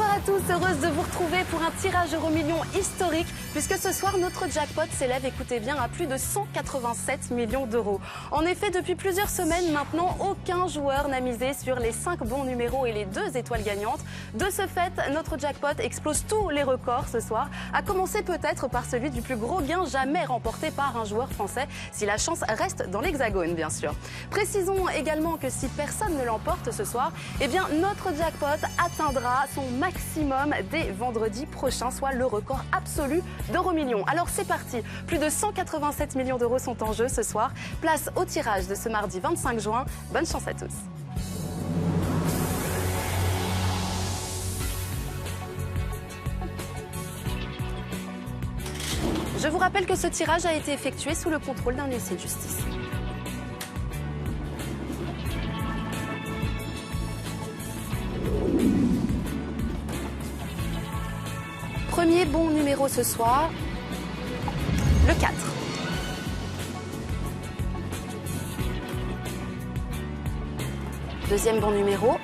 Bonsoir à tous, heureuse de vous retrouver pour un tirage Euro-Million historique, puisque ce soir notre jackpot s'élève, écoutez bien, à plus de 187 millions d'euros. En effet, depuis plusieurs semaines maintenant, aucun joueur n'a misé sur les 5 bons numéros et les 2 étoiles gagnantes. De ce fait, notre jackpot explose tous les records ce soir, à commencer peut-être par celui du plus gros gain jamais remporté par un joueur français, si la chance reste dans l'Hexagone bien sûr. Précisons également que si personne ne l'emporte ce soir, eh bien notre jackpot atteindra son maximum dès vendredi prochain, soit le record absolu d'Euro-Million. Alors c'est parti, plus de 187 millions d'euros sont en jeu ce soir. Place au tirage de ce mardi 25 juin. Bonne chance à tous. Je vous rappelle que ce tirage a été effectué sous le contrôle d'un huissier de justice. Premier bon numéro ce soir, le 4. Deuxième bon numéro,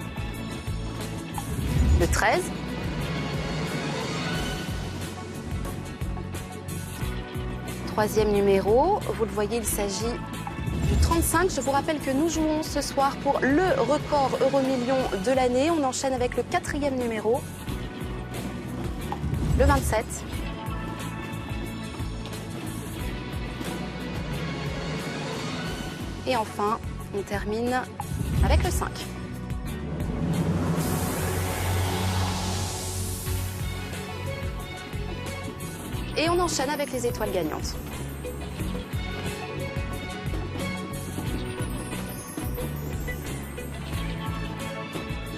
le 13. Troisième numéro, vous le voyez, il s'agit du 35. Je vous rappelle que nous jouons ce soir pour le record Euro-Million de l'année. On enchaîne avec le 4e numéro, le 27. Et enfin, on termine avec le 5. Et on enchaîne avec les étoiles gagnantes.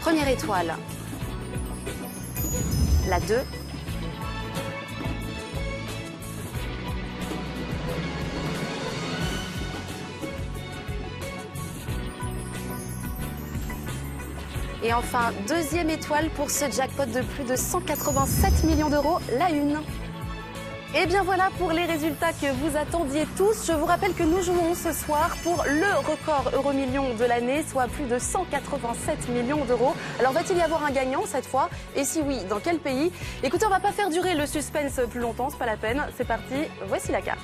Première étoile, la 2. Et enfin, deuxième étoile pour ce jackpot de plus de 187 millions d'euros, la 1. Et bien voilà pour les résultats que vous attendiez tous. Je vous rappelle que nous jouons ce soir pour le record Euro-Million de l'année, soit plus de 187 millions d'euros. Alors va-t-il y avoir un gagnant cette fois? Et si oui, dans quel pays? Écoutez, on va pas faire durer le suspense plus longtemps, c'est pas la peine. C'est parti, voici la carte.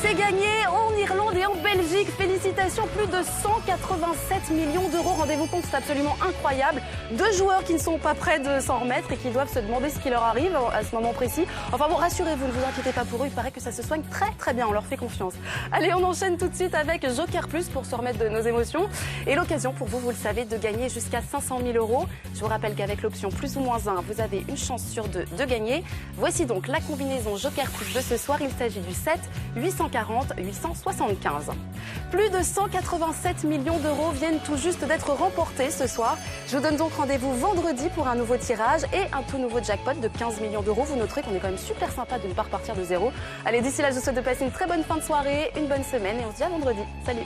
C'est gagné en Irlande et en Belgique. Félicitations, plus de 187 millions d'euros. Rendez-vous compte, c'est absolument incroyable. 2 joueurs qui ne sont pas prêts de s'en remettre et qui doivent se demander ce qui leur arrive à ce moment précis. Enfin bon, rassurez-vous, ne vous inquiétez pas pour eux. Il paraît que ça se soigne très très bien, on leur fait confiance. Allez, on enchaîne tout de suite avec Joker Plus pour se remettre de nos émotions. Et l'occasion pour vous, vous le savez, de gagner jusqu'à 500 000 euros. Je vous rappelle qu'avec l'option plus ou moins 1, vous avez une chance sur 2 de gagner. Voici donc la combinaison Joker Plus de ce soir. Il s'agit du 7 840 875. Plus de 187 millions d'euros viennent tout juste d'être remportés ce soir. Je vous donne donc rendez-vous vendredi pour un nouveau tirage et un tout nouveau jackpot de 15 millions d'euros. Vous noterez qu'on est quand même super sympa de ne pas repartir de zéro. Allez, d'ici là, je vous souhaite de passer une très bonne fin de soirée, une bonne semaine et on se dit à vendredi. Salut!